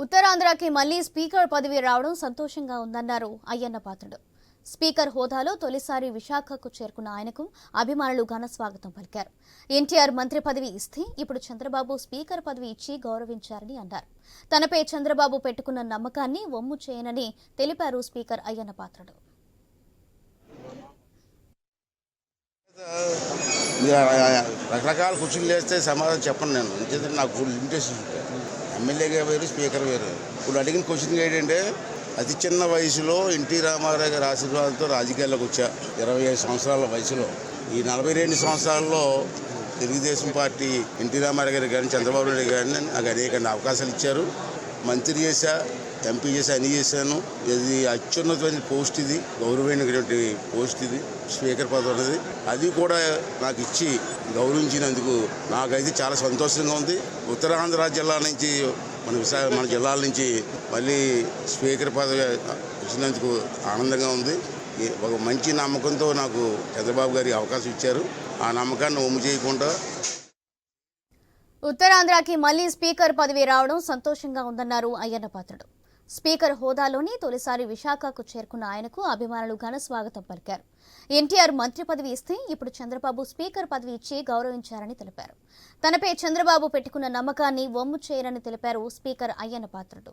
ఉత్తరాంధ్రకి మళ్లీ స్పీకర్ పదవి రావడం సంతోషంగా ఉందన్నారు అయ్యన్న పాత్రుడు. స్పీకర్ హోదాలో తొలిసారి విశాఖకు చేరుకున్న ఆయనకు అభిమానులు ఘన స్వాగతం పలికారు. ఎన్టీఆర్ మంత్రి పదవి ఇస్తే ఇప్పుడు చంద్రబాబు స్పీకర్ పదవి ఇచ్చి గౌరవించారని అన్నారు. తనపై చంద్రబాబు పెట్టుకున్న నమ్మకాన్ని వమ్ము చేయనని తెలిపారు స్పీకర్ అయ్యన్న పాత్రుడు. రకరకాల క్వశ్చన్లు వేస్తే సమాధానం చెప్పను. నేను ఎందుకంటే నాకు లిమిటేషన్ ఉంటాయి. ఎమ్మెల్యేగా వేరు, స్పీకర్ వేరు. ఇప్పుడు అడిగిన క్వశ్చన్ ఏంటంటే, అతి చిన్న వయసులో ఎన్టీ రామారావు గారి ఆశీర్వాదంతో రాజకీయాల్లోకి వచ్చా. 25 సంవత్సరాల వయసులో ఈ 42 సంవత్సరాల్లో తెలుగుదేశం పార్టీ ఎన్టీ రామారావు గారి కానీ చంద్రబాబు నాయుడు గారిని నాకు అనేక అవకాశాలు ఇచ్చారు. మంత్రి చేశా, ఎంపీ చేశా, అన్నీ చేశాను. ఇది అత్యున్నతమైన పోస్ట్, ఇది గౌరవమైనటువంటి పోస్ట్, ఇది స్పీకర్ పదవి అనేది. అది కూడా నాకు ఇచ్చి గౌరవించినందుకు నాకైతే చాలా సంతోషంగా ఉంది. ఉత్తరాంధ్ర జిల్లా నుంచి మన జిల్లాల నుంచి మళ్ళీ స్పీకర్ పదవి ఇచ్చినందుకు ఆనందంగా ఉంది. ఒక మంచి నమ్మకంతో నాకు చంద్రబాబు గారికి అవకాశం ఇచ్చారు. ఆ నమ్మకాన్ని ఒమ్ము చేయకుండా ఉత్తరాంధ్రకి మళ్లీ స్పీకర్ పదవి రావడం సంతోషంగా ఉందన్నారు అయ్యన్న పాత్రుడు. స్పీకర్ హోదాలోని తొలిసారి విశాఖకు చేరుకున్న ఆయనకు అభిమానులు ఘన స్వాగతం పలికారు. ఎన్టీఆర్ మంత్రి పదవి ఇస్తే ఇప్పుడు చంద్రబాబు స్పీకర్ పదవి ఇచ్చి గౌరవించారని తెలిపారు. తనపై చంద్రబాబు పెట్టుకున్న నమ్మకాన్ని వమ్ము చేయరని తెలిపారు స్పీకర్ అయ్యన్న పాత్రుడు.